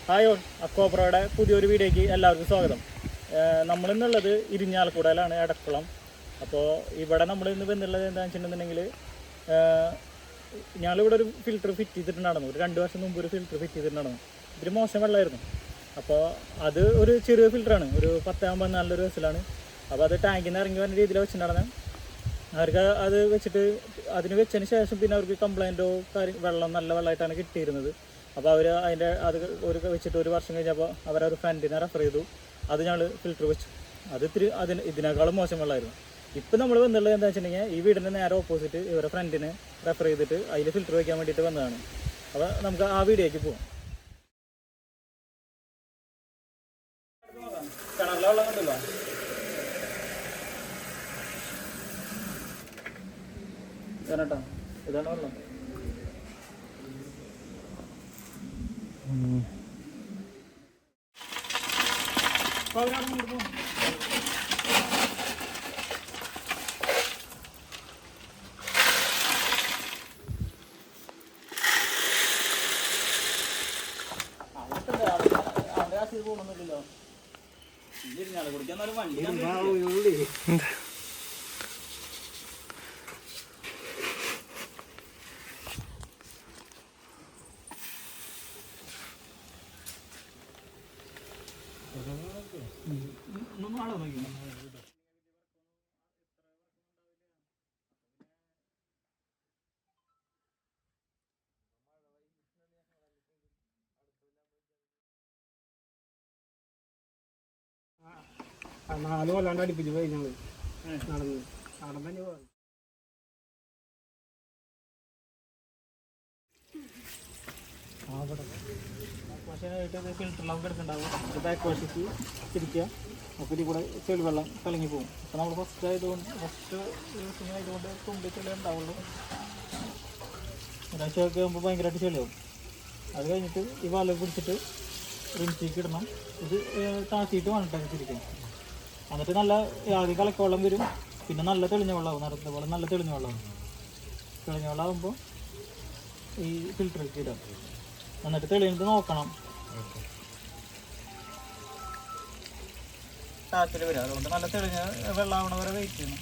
Hi all, അക്കോബ്രയുടെ പുതിയൊരു വീഡിയോയ്ക്ക് എല്ലാവർക്കും സ്വാഗതം. നമ്മളിന്നുള്ളത് ഇരിഞ്ഞാലക്കുടയിലാണ്, എടക്കുളം. അപ്പോൾ ഇവിടെ നമ്മളിന്ന് വന്നുള്ളത് എന്താണെന്ന് വെച്ചിട്ടുണ്ടെങ്കിൽ, ഞങ്ങളിവിടെ ഒരു ഫിൽറ്റർ ഫിറ്റ് ചെയ്തിട്ടുണ്ടായിരുന്നു. ഒരു 2 വർഷം മുമ്പ് ഒരു ഫിൽറ്റർ ഫിറ്റ് ചെയ്തിട്ടുണ്ടായിരുന്നു. ഇത്തിരി മോശം വെള്ളമായിരുന്നു. അപ്പോൾ അത് ഒരു ചെറിയ ഫിൽറ്ററാണ്, ഒരു 10-54 വയസ്സിലാണ്. അപ്പോൾ അത് ടാങ്കിൽ നിന്ന് ഇറങ്ങി വരുന്ന രീതിയിൽ വെച്ചിട്ടുണ്ടായിരുന്നത്. അവർക്ക് അത് വെച്ചിട്ട് അതിന് വെച്ചതിന് ശേഷം പിന്നെ അവർക്ക് കംപ്ലൈൻറ്റോ വെള്ളം നല്ല വെള്ളമായിട്ടാണ് കിട്ടിയിരുന്നത്. അപ്പോൾ അവർ അത് വെച്ചിട്ട് 1 വർഷം കഴിഞ്ഞപ്പോൾ അവരൊരു ഫ്രണ്ടിനെ റെഫർ ചെയ്തു. അത് ഞങ്ങൾ ഫിൽറ്റർ വെച്ചു. അത് ഇതിനേക്കാളും മോശം വെള്ളമായിരുന്നു. ഇപ്പം നമ്മൾ വന്നുള്ളത് എന്താ വെച്ചിട്ടുണ്ടെങ്കിൽ, ഈ വീടിൻ്റെ നേരെ ഓപ്പോസിറ്റ് ഇവരെ ഫ്രണ്ടിനെ റെഫർ ചെയ്തിട്ട് അതിൽ ഫിൽറ്റർ വയ്ക്കാൻ വേണ്ടിയിട്ട് വന്നതാണ്. അപ്പോൾ നമുക്ക് ആ വീഡിയോയ്ക്ക് പോകാം. കിണറിലെ വെള്ളം കണ്ടല്ലോ. കേട്ടോ, ഇതാണ് വെള്ളം. പോകണമെന്നില്ലല്ലോ. ഇരിഞ്ഞാൽ കുടിക്കാൻ വണ്ടി നാല് കൊല്ലാണ്ട് അടുപ്പിച്ച് പോയി ഞങ്ങൾ നടന്ന് തന്നെ പോകാം. ഫിൽറ്ററിലൊക്കെ എടുക്കുന്നുണ്ടാവും. ബാക്ക് വശത്ത് തിരിക്കുക. അപ്പോൾ ഇതിൽ കൂടെ ചെളി വെള്ളം കലങ്ങി പോകും. അപ്പോൾ നമ്മൾ ഫസ്റ്റ് യൂസിങ് ആയതുകൊണ്ട് തുമ്പി ചെളി ഉണ്ടാവുള്ളൂ. ഒരാഴ്ചയൊക്കെ ആകുമ്പോൾ ഭയങ്കരമായിട്ട് ചെളിയാവും. അത് കഴിഞ്ഞിട്ട് ഈ വല പിടിച്ചിട്ട് റിൻസിക്ക് ഇടണം. ഇത് താഴ്ത്തിയിട്ട് വേണ്ടിട്ടാണ് തിരിക്കും. എന്നിട്ട് നല്ല ആദ്യം കലക്ക വെള്ളം വരും, പിന്നെ നല്ല തെളിഞ്ഞ വെള്ളമാവും. നടക്കുന്ന പോലെ നല്ല തെളിഞ്ഞ വെള്ളമാവും. തെളിഞ്ഞ വെള്ളമാകുമ്പോൾ ഈ ഫിൽറ്ററിലേക്ക് ഇടാം. എന്നിട്ട് തെളിഞ്ഞത് നോക്കണം. താഴ്ത്തിൽ വരും. അതുകൊണ്ട് നല്ല തെളിഞ്ഞ വെള്ളമാവണ വരെ വെയിറ്റ് ചെയ്യണം.